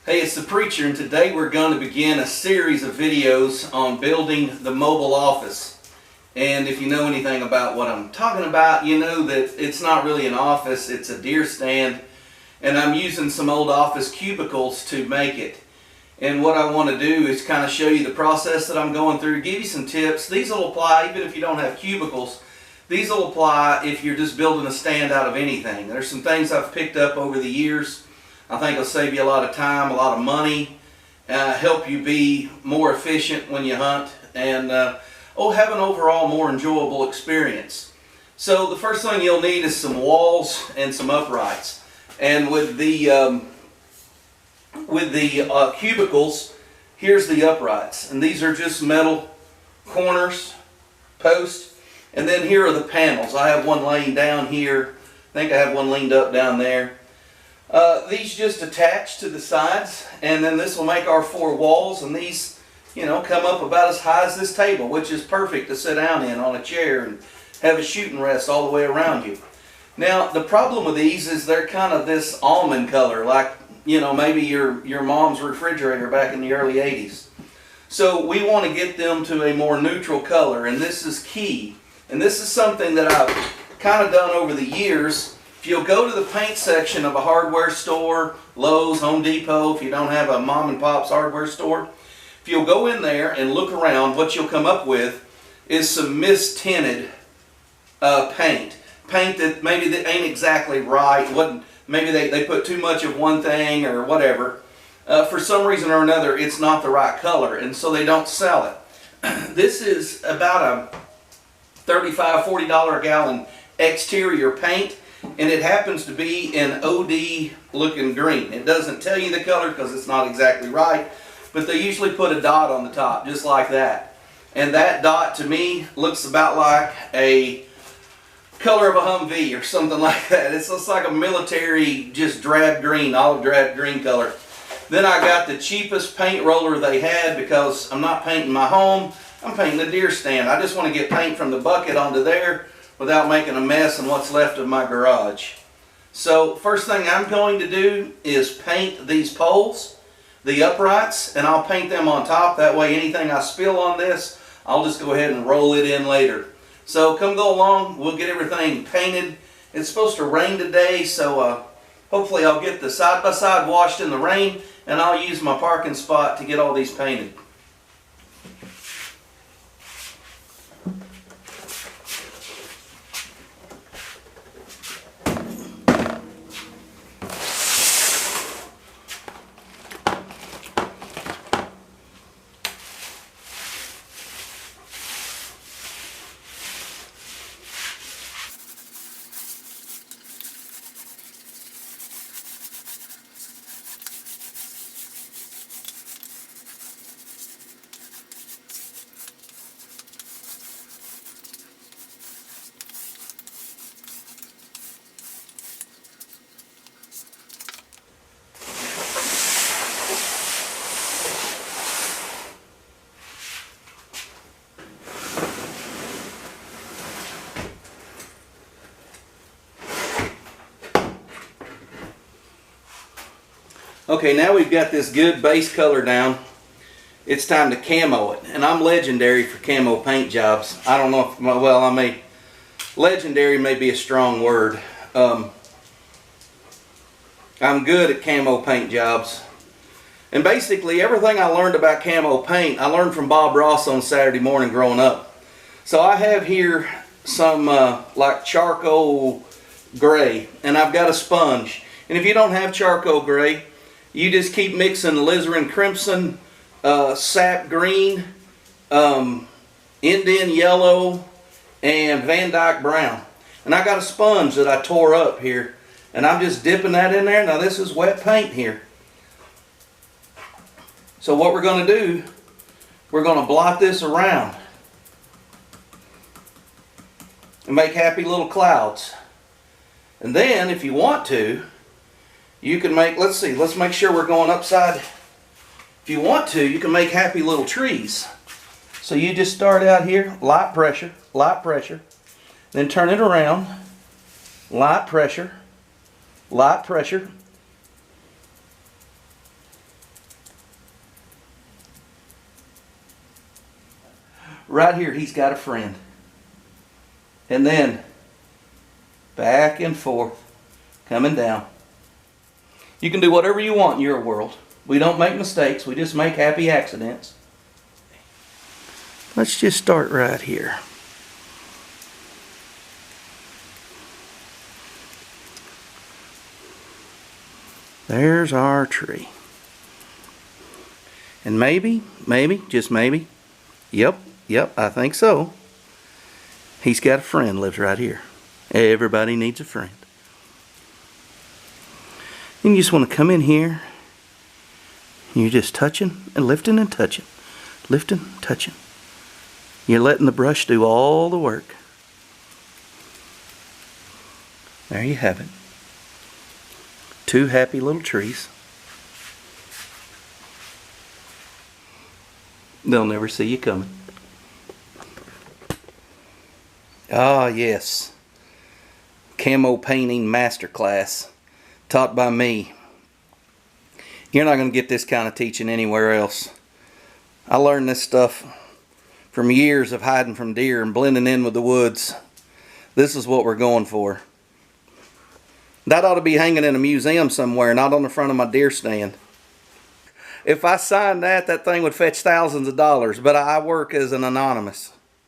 Hey, it's the Preacher, and today we're going to begin a series of videos on building the mobile office. And if you know anything about what I'm talking about, you know that it's not really an office, it's a deer stand. And I'm using some old office cubicles to make it. And what I want to do is kind of show you the process that I'm going through, give you some tips. These will apply even if you don't have cubicles. These will apply if you're just building a stand out of anything. There's some things I've picked up over the years. I think it'll save you a lot of time, a lot of money, help you be more efficient when you hunt, and have an overall more enjoyable experience. So the first thing you'll need is some walls and some uprights. And with the cubicles, here's the uprights, and these are just metal corners, posts, and then here are the panels. I have one laying down here. I think I have one leaned up down there. These just attach to the sides, and then this will make our four walls, and these, come up about as high as this table, which is perfect to sit down in on a chair and have a shooting rest all the way around you. Now, the problem with these is they're kind of this almond color, like, maybe your mom's refrigerator back in the early 80s. So we want to get them to a more neutral color, and this is key. And this is something that I've kind of done over the years. If you'll go to the paint section of a hardware store, Lowe's, Home Depot, if you don't have a mom and pop's hardware store, if you'll go in there and look around, what you'll come up with is some mist-tinted paint. Paint that maybe that ain't exactly right. Maybe they put too much of one thing or whatever. For some reason or another, it's not the right color, and so they don't sell it. This is about a $35, $40 a gallon exterior paint. And it happens to be an OD looking green. It doesn't tell you the color because it's not exactly right, but they usually put a dot on the top just like that. And that dot to me looks about like a color of a Humvee or something like that. It looks like a military, just drab green, olive drab green color. Then I got the cheapest paint roller they had because I'm not painting my home, I'm painting the deer stand. I just want to get paint from the bucket onto there without making a mess in what's left of my garage. So first thing I'm going to do is paint these poles, the uprights, and I'll paint them on top. That way anything I spill on this, I'll just go ahead and roll it in later. So come go along, we'll get everything painted. It's supposed to rain today, so hopefully I'll get the side-by-side washed in the rain, and I'll use my parking spot to get all these painted. Okay, now we've got this good base color down. It's time to camo it. And I'm legendary for camo paint jobs. I don't know if, legendary may be a strong word. I'm good at camo paint jobs. And basically everything I learned about camo paint, I learned from Bob Ross on Saturday morning growing up. So I have here some like charcoal gray, and I've got a sponge. And if you don't have charcoal gray, you just keep mixing alizarin crimson, sap green, Indian yellow, and Van Dyke brown. And I got a sponge that I tore up here, and I'm just dipping that in there. Now this is wet paint here. So what we're going to do, we're going to blot this around and make happy little clouds. And then if you want to, you can make, let's make sure we're going upside. If you want to, you can make happy little trees. So you just start out here, light pressure, then turn it around, light pressure, right here, he's got a friend. And then back and forth, coming down. You can do whatever you want in your world. We don't make mistakes, we just make happy accidents. Let's just start right here. There's our tree. And maybe, just maybe, yep, I think so. He's got a friend lives right here. Everybody needs a friend. And you just want to come in here. You're just touching and lifting and touching. Lifting, touching. You're letting the brush do all the work. There you have it. Two happy little trees. They'll never see you coming. Ah, yes. Camo painting masterclass taught by me. You're not going to get this kind of teaching anywhere else. I learned this stuff from years of hiding from deer and blending in with the woods. This is what we're going for. That ought to be hanging in a museum somewhere, not on the front of my deer stand. If I signed that, that thing would fetch thousands of dollars, but I work as an anonymous.